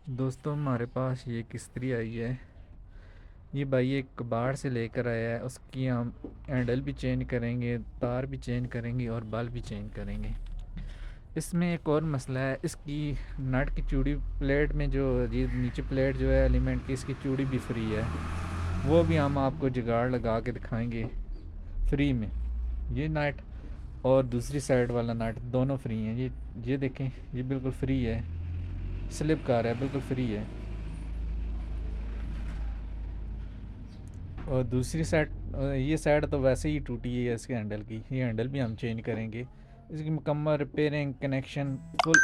दोस्तों हमारे पास ये एक इस्त्री आई है। ये भाई एक कबाड़ से लेकर आया है। उसकी हम हैंडल भी चेंज करेंगे, तार भी चेंज करेंगे और बल्ब भी चेंज करेंगे। इसमें एक और मसला है, इसकी नट की चूड़ी प्लेट में जो ये नीचे प्लेट जो है एलिमेंट की, इसकी चूड़ी भी फ्री है। वो भी हम आपको जुगाड़ लगा के दिखाएंगे फ्री में। ये नट और दूसरी साइड वाला नट दोनों फ्री हैं। ये देखें, ये बिल्कुल फ्री है, स्लिप कर रहा है, बिल्कुल फ्री है। और दूसरी साइड, ये साइड तो वैसे ही टूटी है इसके हैंडल की। ये हैंडल भी हम चेंज करेंगे। इसकी मुकम्मल रिपेयरिंग, कनेक्शन फुल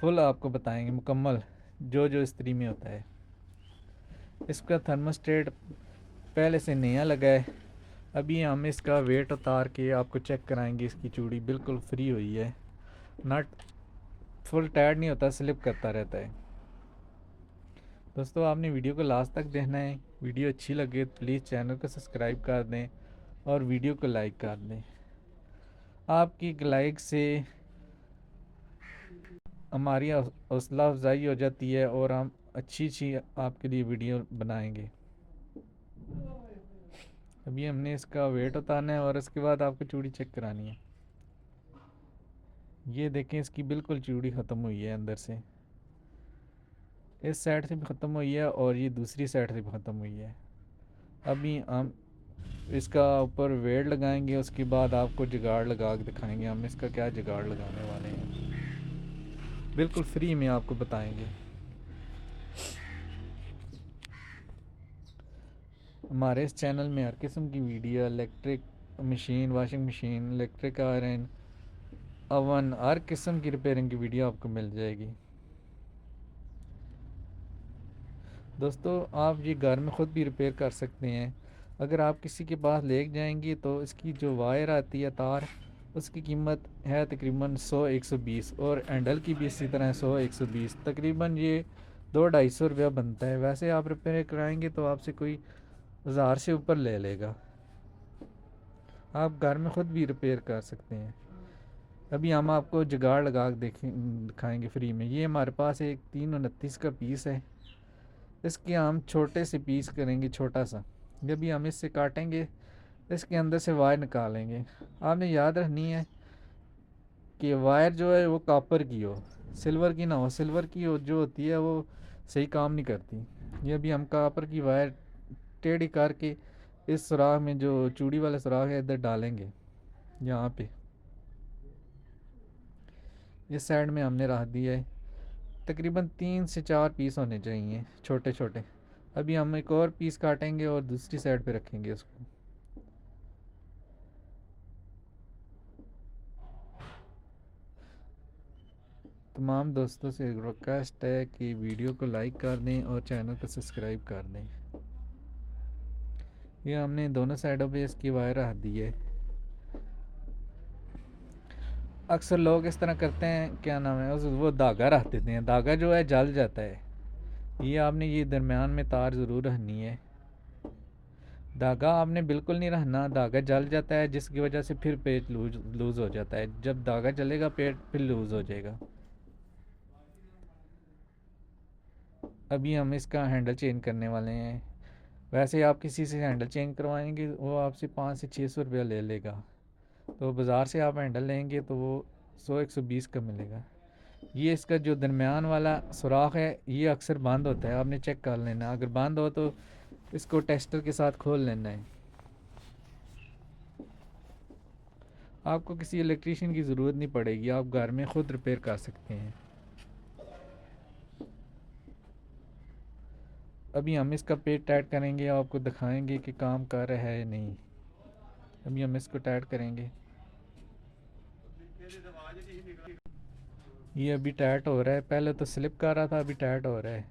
फुल आपको बताएंगे मुकम्मल, जो जो इस्त्री में होता है। इसका थर्मोस्टेट पहले से नया लगा है। अभी हम इसका वेट उतार के आपको चेक कराएंगे। इसकी चूड़ी बिल्कुल फ्री हुई है, नट फुल टाइट नहीं होता, स्लिप करता रहता है। दोस्तों आपने वीडियो को लास्ट तक देखना है। वीडियो अच्छी लगे तो प्लीज़ चैनल को सब्सक्राइब कर दें और वीडियो को लाइक कर दें। आपकी लाइक से हमारी हौसला अफजाई हो जाती है और हम अच्छी अच्छी आपके लिए वीडियो बनाएंगे। अभी हमने इसका वेट उतारना है और उसके बाद आपको चूड़ी चेक करानी है। ये देखें, इसकी बिल्कुल चूड़ी ख़त्म हुई है अंदर से। इस साइड से भी ख़त्म हुई है और ये दूसरी साइड से भी ख़त्म हुई है। अभी हम इसका ऊपर वेट लगाएंगे, उसके बाद आपको जुगाड़ लगा के दिखाएंगे हम इसका क्या जुगाड़ लगाने वाले हैं। बिल्कुल फ्री में आपको बताएंगे। हमारे इस चैनल में हर किस्म की video, electric machine, washing machine, electric iron, oven, हर किस्म की रिपेयरिंग की वीडियो आपको मिल जाएगी। दोस्तों आप ये घर में ख़ुद भी रिपेयर कर सकते हैं। अगर आप किसी के पास ले जाएंगे तो इसकी जो वायर आती है, तार, उसकी कीमत है तकरीबन 100-120, और हैंडल की भी इसी तरह 100-120, तकरीबन ये 200-250 रुपया बनता है। वैसे आप रिपेयर कराएंगे तो आपसे कोई 1000 से ऊपर ले लेगा। आप घर में ख़ुद भी रिपेयर कर सकते हैं। अभी हम आपको जुगाड़ लगा के दिखाएंगे फ्री में। ये हमारे पास एक 329 का पीस है। इसके हम छोटे से पीस करेंगे, छोटा सा। जब भी हम इससे काटेंगे, इसके अंदर से वायर निकालेंगे। आपने याद रखनी है कि वायर जो है वो कॉपर की हो, सिल्वर की ना हो। सिल्वर की हो जो होती है वो सही काम नहीं करती। ये भी हम कॉपर की वायर टेढ़ी करके इस सुराख में, जो चूड़ी वाला सुराख है, इधर डालेंगे। यहाँ पे इस साइड में हमने रख दिया है। तकरीबन 3 से 4 पीस होने चाहिए, छोटे छोटे। अभी हम एक और पीस काटेंगे और दूसरी साइड पे रखेंगे उसको। तमाम दोस्तों से रिक्वेस्ट है कि वीडियो को लाइक कर दें और चैनल को सब्सक्राइब कर दें। ये हमने दोनों साइडों पे इसकी वायर रख दी है। अक्सर लोग इस तरह करते हैं, क्या नाम है वो धागा रख देते हैं। धागा जो है जल जाता है। ये आपने ये दरमियान में तार ज़रूर रखनी है। धागा आपने बिल्कुल नहीं रखना, धागा जल जाता है, जिसकी वजह से फिर पेच लूज़ हो जाता है। जब धागा जलेगा पेट फिर लूज़ हो जाएगा। अभी हम इसका हैंडल चेंज करने वाले हैं। वैसे आप किसी से हैंडल चेंज करवाएंगे वो आपसे 500 से 600 रुपया ले लेगा। तो बाज़ार से आप हैंडल लेंगे तो वो 100-120 का मिलेगा। ये इसका जो दरमियान वाला सुराख है ये अक्सर बंद होता है, आपने चेक कर लेना। अगर बंद हो तो इसको टेस्टर के साथ खोल लेना है। आपको किसी इलेक्ट्रीशियन की ज़रूरत नहीं पड़ेगी, आप घर में ख़ुद रिपेयर कर सकते हैं। अभी हम इसका पेट टाइट करेंगे, आपको दिखाएंगे कि काम कर रहा है या नहीं। अभी हम इसको टाइट करेंगे। ये अभी टाइट हो रहा है, पहले तो स्लिप कर रहा था, अभी टाइट हो रहा है।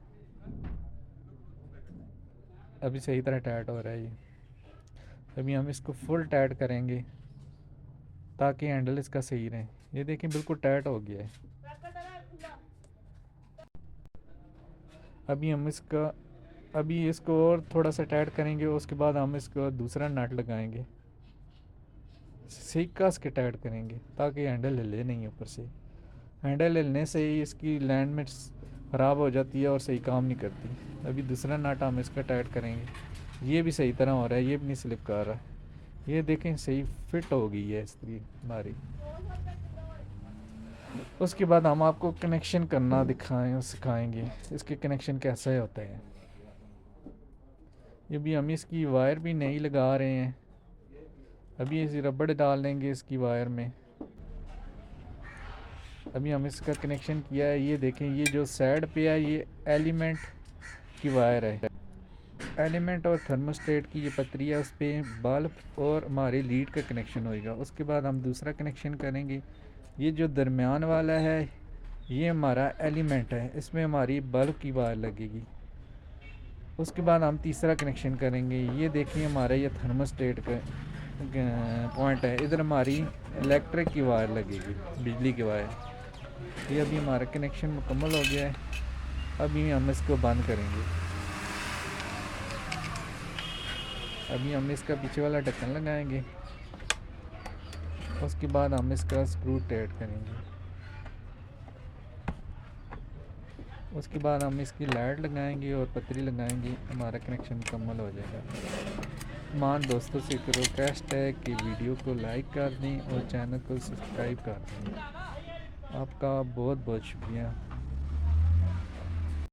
अभी सही तरह टाइट हो रहा है ये। अभी हम इसको फुल टाइट करेंगे ताकि हैंडल इसका सही रहे। ये देखें बिल्कुल टाइट हो गया है। अभी हम इसका अभी इसको और थोड़ा सा टाइट करेंगे, उसके बाद हम इसको दूसरा नट लगाएंगे। सीख कस के टाइट करेंगे ताकि हैंडल हिले नहीं ऊपर से। हैंडल हिलने से ही इसकी लैंड में ख़राब हो जाती है और सही काम नहीं करती। अभी दूसरा नट हम इसका टाइट करेंगे, ये भी सही तरह हो रहा है, ये भी नहीं स्लिप कर रहा है। ये देखें सही फिट हो गई है इस्त्री हमारी। उसके बाद हम आपको कनेक्शन करना दिखाएं और सिखाएंगे इसके कनेक्शन कैसे होते हैं। ये भी हम इसकी वायर भी नहीं लगा रहे हैं, अभी इसी रबड़ डाल देंगे इसकी वायर में। अभी हम इसका कनेक्शन किया है, ये देखें ये जो साइड पे है ये एलिमेंट की वायर है। एलिमेंट और थर्मोस्टेट की ये पतरी है, उस पर बल्ब और हमारे लीड का कनेक्शन होएगा। उसके बाद हम दूसरा कनेक्शन करेंगे। ये जो दरमियान वाला है ये हमारा एलिमेंट है, इसमें हमारी बल्ब की वायर लगेगी। उसके बाद हम तीसरा कनेक्शन करेंगे। ये देखिए हमारा ये थर्मोस्टेट का पॉइंट है, इधर हमारी इलेक्ट्रिक की वायर लगेगी, बिजली की वायर। ये अभी हमारा कनेक्शन मुकम्मल हो गया है। अभी हम इसको बंद करेंगे। अभी हम इसका पीछे वाला ढक्कन लगाएंगे। उसके बाद हम इसका स्क्रू टाइट करेंगे। उसके बाद हम इसकी लाइट लगाएंगे और पतरी लगाएंगे, हमारा कनेक्शन मुकम्मल हो जाएगा। मान दोस्तों से एक रिक्वेस्ट है कि वीडियो को लाइक कर दें और चैनल को सब्सक्राइब कर दें। आपका बहुत बहुत शुक्रिया।